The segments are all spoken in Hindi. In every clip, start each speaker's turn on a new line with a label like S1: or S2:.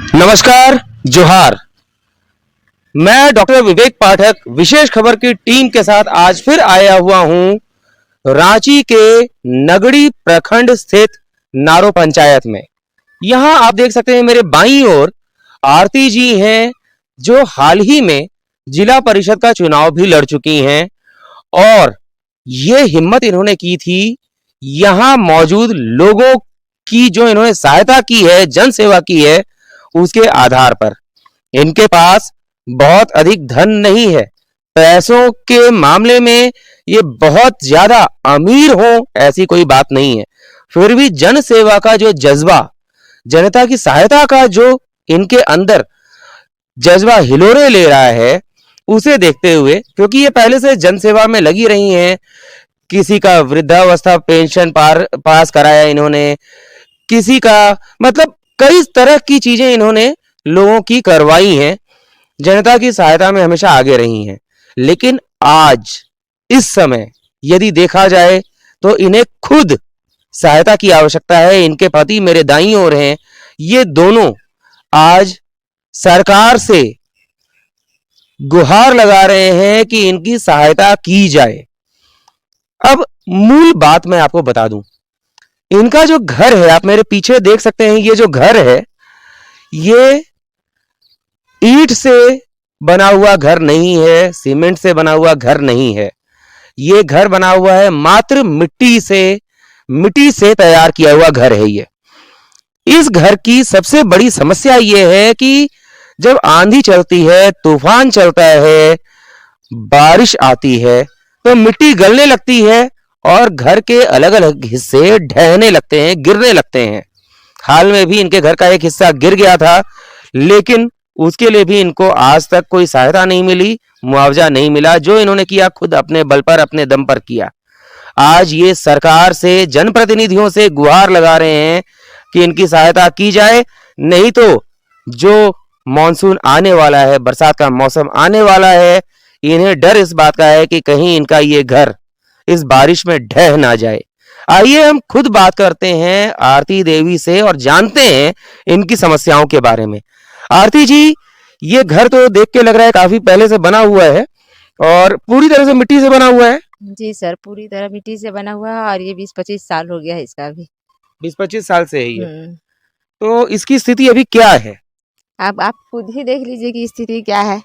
S1: नमस्कार, जोहार। मैं डॉक्टर विवेक पाठक विशेष खबर की टीम के साथ आज फिर आया हुआ हूं रांची के नगड़ी प्रखंड स्थित नारो पंचायत में। यहां आप देख सकते हैं मेरे बाईं ओर आरती जी हैं, जो हाल ही में जिला परिषद का चुनाव भी लड़ चुकी हैं और ये हिम्मत इन्होंने की थी यहां मौजूद लोगों की जो इन्होंने सहायता की है, जन सेवा की है, उसके आधार पर। इनके पास बहुत अधिक धन नहीं है, पैसों के मामले में ये बहुत ज्यादा अमीर हो ऐसी कोई बात नहीं है, फिर भी जन सेवा का जो जज्बा, जनता की सहायता का जो इनके अंदर जज्बा हिलोरे ले रहा है, उसे देखते हुए, क्योंकि ये पहले से जन सेवा में लगी रही हैं, किसी का वृद्धावस्था पेंशन पास कराया इन्होंने, किसी का मतलब कई तरह की चीजें इन्होंने लोगों की करवाई हैं, जनता की सहायता में हमेशा आगे रही हैं। लेकिन आज इस समय यदि देखा जाए तो इन्हें खुद सहायता की आवश्यकता है। इनके पति मेरे दाईं ओर हैं, ये दोनों आज सरकार से गुहार लगा रहे हैं कि इनकी सहायता की जाए। अब मूल बात मैं आपको बता दूं, इनका जो घर है, आप मेरे पीछे देख सकते हैं, ये जो घर है ये ईंट से बना हुआ घर नहीं है, सीमेंट से बना हुआ घर नहीं है, ये घर बना हुआ है मात्र मिट्टी से तैयार किया हुआ घर है। ये इस घर की सबसे बड़ी समस्या ये है कि जब आंधी चलती है, तूफान चलता है, बारिश आती है तो मिट्टी गलने लगती है और घर के अलग अलग हिस्से ढहने लगते हैं, गिरने लगते हैं। हाल में भी इनके घर का एक हिस्सा गिर गया था, लेकिन उसके लिए भी इनको आज तक कोई सहायता नहीं मिली, मुआवजा नहीं मिला। जो इन्होंने किया खुद अपने बल पर, अपने दम पर किया। आज ये सरकार से, जनप्रतिनिधियों से गुहार लगा रहे हैं कि इनकी सहायता की जाए, नहीं तो जो मानसून आने वाला है, बरसात का मौसम आने वाला है, इन्हें डर इस बात का है कि कहीं इनका ये घर इस बारिश में ढह ना जाए। आइए हम खुद बात करते हैं आरती देवी से और जानते हैं इनकी समस्याओं के बारे में। आरती जी, ये घर तो देख के लग रहा है काफी पहले से बना हुआ है और पूरी तरह से मिट्टी से बना हुआ है।
S2: जी सर, पूरी तरह मिट्टी से बना हुआ है और ये 20-25 साल हो गया है इसका भी।
S1: 20-25 साल से है ये। तो इसकी स्थिति अभी क्या है?
S2: अब आप खुद ही देख लीजिए कि स्थिति क्या है।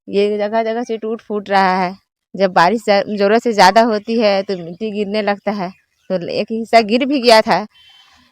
S2: ये जगह जगह से टूट फूट रहा है। जब बारिश जरूरत से ज्यादा होती है तो मिट्टी गिरने लगता है। तो एक हिस्सा गिर भी गया था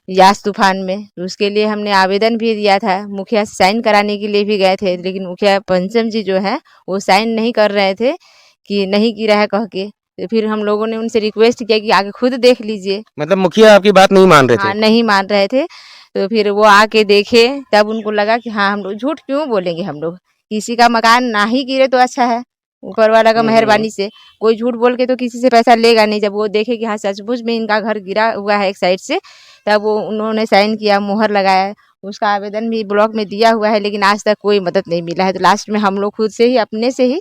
S2: यास तूफान में, तो उसके लिए हमने आवेदन भी दिया था, मुखिया से साइन कराने के लिए भी गए थे, लेकिन मुखिया पंचम जी जो है वो साइन नहीं कर रहे थे कि नहीं गिरा है कह के। तो फिर हम लोगों ने उनसे रिक्वेस्ट किया कि आके खुद देख लीजिए।
S1: मतलब मुखिया आपकी बात नहीं मान रहे थे?
S2: हाँ, नहीं मान रहे थे। तो फिर वो आके देखे, तब उनको लगा कि हाँ, हम लोग झूठ क्यों बोलेंगे, हम लोग किसी का मकान ना ही गिरे तो अच्छा है, ऊपर वाला का मेहरबानी से। कोई झूठ बोल के तो किसी से पैसा लेगा नहीं। जब वो देखे कि हाँ सचमुच में इनका घर गिरा हुआ है एक साइड से, तब वो उन्होंने साइन किया, मुहर लगाया। उसका आवेदन भी ब्लॉक में दिया हुआ है, लेकिन आज तक कोई मदद नहीं मिला है। तो लास्ट में हम लोग खुद से ही, अपने से ही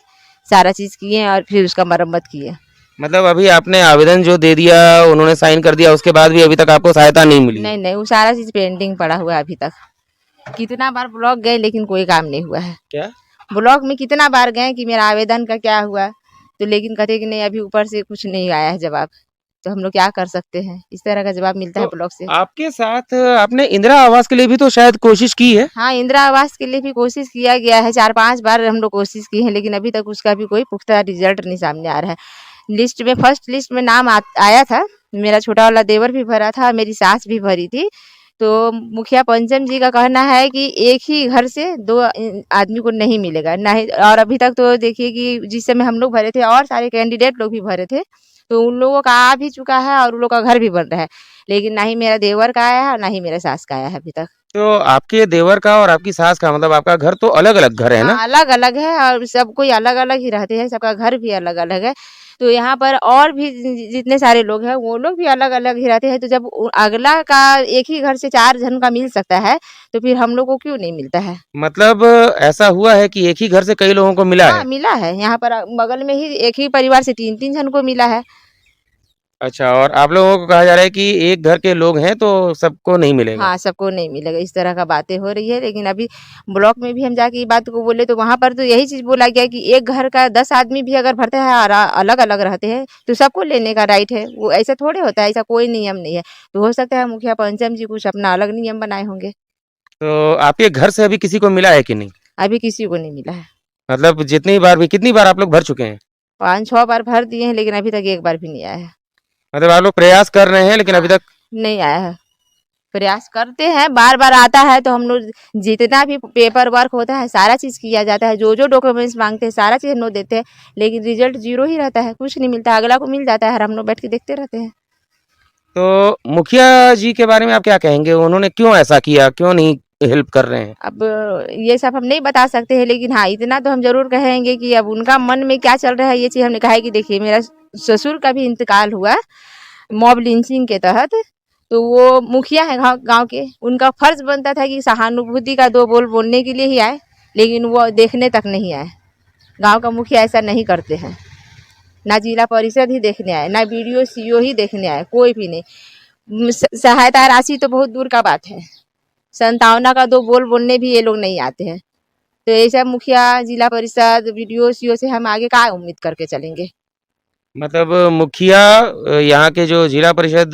S2: सारा चीज़ किए और फिर उसका मरम्मत किए।
S1: मतलब अभी आपने आवेदन जो दे दिया, उन्होंने साइन कर दिया, उसके बाद भी अभी तक आपको सहायता नहीं मिली?
S2: नहीं नहीं, वो सारा चीज़ पेंडिंग पड़ा हुआ है अभी तक। कितना बार ब्लॉक गए लेकिन कोई काम नहीं हुआ है।
S1: क्या?
S2: ब्लॉक में कितना बार गए कि मेरा आवेदन का क्या हुआ, तो लेकिन कहते कि नहीं, अभी ऊपर से कुछ नहीं आया है जवाब। तो हम लोग क्या कर सकते हैं, इस तरह का जवाब मिलता है ब्लॉक से।
S1: आपके साथ आपने इंदिरा आवास के लिए भी तो शायद कोशिश की है?
S2: हाँ, इंदिरा आवास के लिए भी कोशिश किया गया है, 4-5 बार हम लोग कोशिश की है, लेकिन अभी तक उसका भी कोई पुख्ता रिजल्ट नहीं सामने आ रहा है। लिस्ट में, फर्स्ट लिस्ट में नाम आया था, मेरा छोटा वाला देवर भी भरा था, मेरी सास भी भरी थी। तो मुखिया पंचम जी का कहना है कि एक ही घर से 2 आदमी को नहीं मिलेगा, नहीं। और अभी तक तो देखिए कि जिस समय हम लोग भरे थे और सारे कैंडिडेट लोग भी भरे थे, तो उन लोगों का आ भी चुका है और उन लोगों का घर भी बन रहा है, लेकिन ना ही मेरा देवर का आया है, ना ही मेरे सास का आया है अभी तक।
S1: तो आपके देवर का और आपकी सास का मतलब आपका घर तो अलग अलग घर है ना?
S2: हाँ, अलग अलग है और सब कोई अलग अलग ही रहते हैं, सबका घर भी अलग अलग है। तो यहाँ पर और भी जितने सारे लोग हैं वो लोग भी अलग अलग ही रहते हैं। तो जब अगला का एक ही घर से 4 जन का मिल सकता है, तो फिर हम लोग को क्यों नहीं मिलता है?
S1: मतलब ऐसा हुआ है कि एक ही घर से कई लोगों को मिला
S2: हाँ,
S1: है?
S2: मिला है। यहाँ पर बगल में ही एक ही परिवार से 3-3 जन को मिला है।
S1: अच्छा, और आप लोगों को कहा जा रहा है कि एक घर के लोग हैं तो सबको नहीं मिलेगा।
S2: हाँ, सबको नहीं मिलेगा, इस तरह का बातें हो रही है। लेकिन अभी ब्लॉक में भी हम जाके ये बात को बोले तो वहाँ पर तो यही चीज़ बोला गया कि एक घर का 10 आदमी भी अगर भरते हैं और अलग-अलग रहते हैं तो सबको लेने का राइट है। वो ऐसा थोड़े होता है, ऐसा कोई नियम नहीं है। तो हो सकता है मुखिया पंचम जी कुछ अपना अलग नियम बनाए होंगे।
S1: तो आपके घर से अभी किसी को मिला है कि नहीं?
S2: अभी किसी को नहीं मिला है।
S1: मतलब जितनी बार भी कितनी बार आप लोग भर चुके हैं?
S2: 5-6 बार भर दिए हैं लेकिन अभी तक एक बार भी नहीं आया है।
S1: मतलब आप लोग प्रयास कर रहे हैं लेकिन अभी
S2: हाँ,
S1: तक
S2: नहीं आया है। प्रयास करते हैं, बार-बार आता है तो हम लोग जितना भी पेपर वर्क होता है सारा चीज़ किया जाता है, जो-जो डॉक्यूमेंट्स माँगते हैं सारा चीज़ हम लोग देते हैं, लेकिन रिजल्ट ज़ीरो ही रहता है, कुछ नहीं मिलता, अगला को मिल जाता है और हम लोग बैठ के देखते रहते हैं।
S1: तो मुखिया जी के बारे में आप क्या कहेंगे? उन्होंने क्यों ऐसा किया? क्यों नहीं हेल्प कर रहे हैं?
S2: अब ये सब हम नहीं बता सकते हैं लेकिन हाँ, इतना तो हम ज़रूर कहेंगे कि अब उनका मन में क्या चल रहा है ये चीज़ हमने कहा है कि देखिए मेरा ससुर का भी इंतकाल हुआ मॉब लिंचिंग के तहत, तो वो मुखिया है गाँव के, उनका फर्ज बनता था कि सहानुभूति का 2 बोल बोलने के लिए ही आए, लेकिन वो देखने तक नहीं आए। गाँव का मुखिया ऐसा नहीं करते हैं, ना जिला परिषद ही देखने आए, ना बीडीओ सीओ ही देखने आए, कोई भी नहीं। सहायता राशि तो बहुत दूर का बात है, संतावना का 2 बोल बोलने भी ये लोग नहीं आते हैं। तो ऐसा मुखिया, जिला परिषद, बीडीओ सीओ से हम आगे क्या उम्मीद करके चलेंगे।
S1: मतलब मुखिया यहाँ के जो जिला परिषद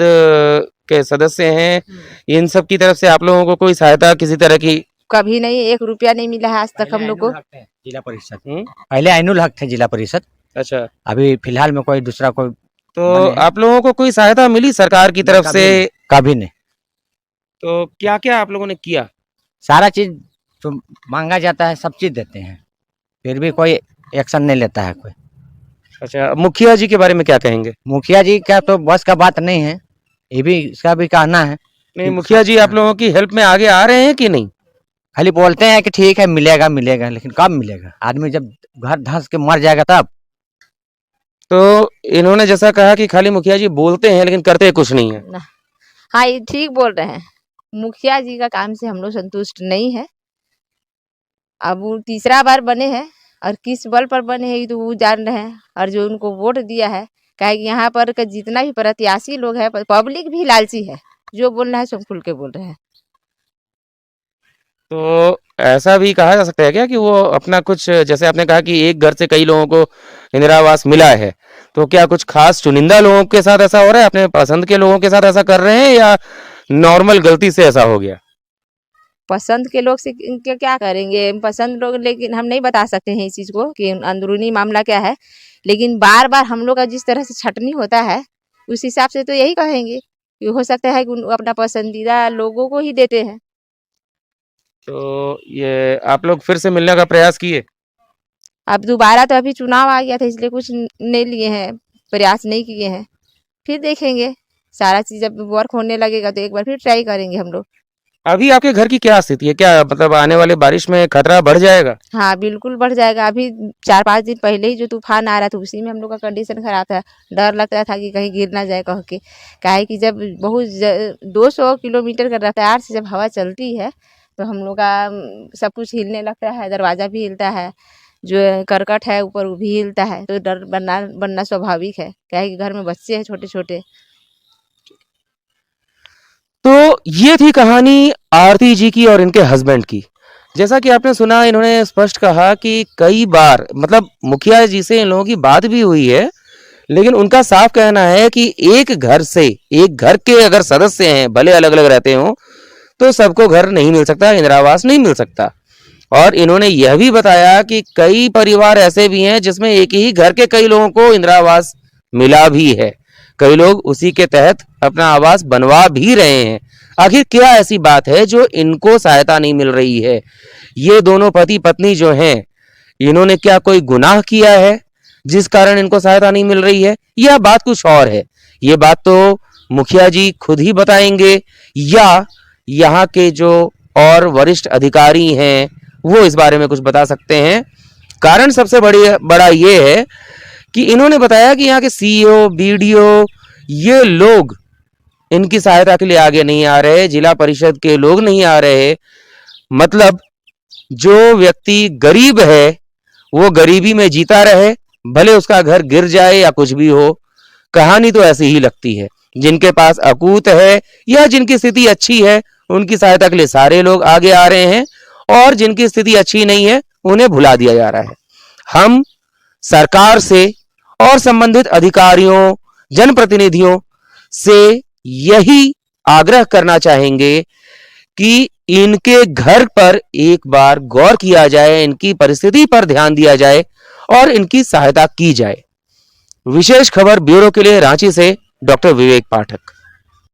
S1: के सदस्य हैं, इन सब की तरफ से आप लोगों को कोई सहायता किसी तरह की?
S2: कभी नहीं, 1 रुपया नहीं मिला है आज तक हम लोग को।
S3: जिला परिषद
S1: हुँ?
S3: पहले ऐनुअल हक थे जिला परिषद,
S1: अच्छा,
S3: अभी फिलहाल में कोई दूसरा कोई
S1: तो
S3: बने हैं।
S1: आप लोगों को कोई सहायता मिली सरकार की तरफ
S3: कभी
S1: से?
S3: नहीं, कभी नहीं।
S1: तो क्या-क्या आप लोगों ने किया?
S3: सारा चीज जो मांगा जाता है सब चीज देते हैं, फिर भी कोई एक्शन नहीं लेता है कोई।
S1: अच्छा, मुखिया जी के बारे में क्या कहेंगे?
S3: मुखिया जी का तो बस का बात नहीं है, ये भी इसका भी कहना है
S1: नहीं,
S3: कि
S1: मुखिया जी आप लोगों की हेल्प में आगे आ रहे हैं कि नहीं?
S3: खाली बोलते हैं कि ठीक है मिलेगा मिलेगा, लेकिन कब मिलेगा? आदमी जब घर धंस के मर जाएगा तब।
S1: तो इन्होंने जैसा कहा कि खाली मुखिया जी बोलते हैं लेकिन करते कुछ नहीं है।
S2: ना, हाँ, ये ठीक बोल रहे हैं। मुखिया जी का काम से हम लोग संतुष्ट नहीं है। अब वो तीसरा बार बने हैं और किस बल पर बने हैं ये तो वो जान रहे हैं, और जो उनको वोट दिया है, काहे कि यहाँ पर का जितना भी प्रत्याशी लोग हैं, पब्लिक भी लालची है, जो बोलना है सब खुल के बोल रहे हैं।
S1: तो ऐसा भी कहा जा सकता है क्या कि वो अपना कुछ, जैसे आपने कहा कि एक घर से कई लोगों को इंदिरा आवास मिला है, तो क्या कुछ खास चुनिंदा लोगों के साथ ऐसा हो रहा है? अपने पसंद के लोगों के साथ ऐसा कर रहे हैं या नॉर्मल गलती से ऐसा हो गया?
S2: पसंद के लोग से इनके क्या करेंगे, पसंद लोग, लेकिन हम नहीं बता सकते हैं इस चीज़ को कि अंदरूनी मामला क्या है। लेकिन बार-बार हम लोग का जिस तरह से छँटनी होता है, उस हिसाब से तो यही कहेंगे कि हो सकता है कि उन अपना पसंदीदा लोगों को ही देते हैं।
S1: तो ये आप लोग फिर से मिलने का प्रयास किए?
S2: अब दोबारा तो अभी चुनाव आ गया था इसलिए कुछ नहीं लिए हैं, प्रयास नहीं किए हैं। फिर देखेंगे, सारा चीज़ जब वर्क होने लगेगा तो एक बार फिर ट्राई करेंगे हम लोग।
S1: अभी आपके घर की क्या स्थिति है? क्या मतलब आने वाले बारिश में खतरा बढ़ जाएगा?
S2: हाँ, बिल्कुल बढ़ जाएगा। अभी 4-5 दिन पहले ही जो तूफ़ान आ रहा था उसी में हम लोग का कंडीशन खराब था। डर लगता था कि कहीं गिर ना जाए कह के। काहे कि जब बहुत 200 किलोमीटर की रफ़्तार से जब हवा चलती है, तो हम लोग का सब कुछ हिलने लगता है, दरवाज़ा भी हिलता है, जो करकट है ऊपर वो भी हिलता है, तो डर बनना स्वाभाविक है। काहे कि घर में बच्चे हैं छोटे-छोटे।
S1: तो ये थी कहानी आरती जी की और इनके हस्बैंड की। जैसा कि आपने सुना, इन्होंने स्पष्ट कहा कि कई बार मतलब मुखिया जी से इन लोगों की बात भी हुई है, लेकिन उनका साफ कहना है कि एक घर से, एक घर के अगर सदस्य हैं, भले अलग-अलग रहते हों, तो सबको घर नहीं मिल सकता, इंदिरा आवास नहीं मिल सकता। और इन्होंने यह भी बताया कि कई परिवार ऐसे भी हैं जिसमें एक ही घर के कई लोगों को इंदिरा आवास मिला भी है। कई लोग उसी के तहत अपना आवास बनवा भी रहे हैं। आखिर क्या ऐसी बात है जो इनको सहायता नहीं मिल रही है? ये दोनों पति पत्नी जो हैं, इन्होंने क्या कोई गुनाह किया है जिस कारण इनको सहायता नहीं मिल रही है, या बात कुछ और है? ये बात तो मुखिया जी खुद ही बताएंगे, या यहाँ के जो और वरिष्ठ अधिकारी हैं वो इस बारे में कुछ बता सकते हैं। कारण सबसे बड़ा ये है कि इन्होंने बताया कि यहाँ के सीईओ, बीडीओ, ये लोग इनकी सहायता के लिए आगे नहीं आ रहे, जिला परिषद के लोग नहीं आ रहे। मतलब जो व्यक्ति गरीब है वो गरीबी में जीता रहे, भले उसका घर गिर जाए या कुछ भी हो, कहानी तो ऐसी ही लगती है। जिनके पास अकूत है या जिनकी स्थिति अच्छी है, उनकी सहायता के लिए सारे लोग आगे आ रहे हैं, और जिनकी स्थिति अच्छी नहीं है उन्हें भुला दिया जा रहा है। हम सरकार से और संबंधित अधिकारियों, जनप्रतिनिधियों से यही आग्रह करना चाहेंगे कि इनके घर पर एक बार गौर किया जाए, इनकी परिस्थिति पर ध्यान दिया जाए और इनकी सहायता की जाए। विशेष खबर ब्यूरो के लिए रांची से डॉक्टर विवेक पाठक।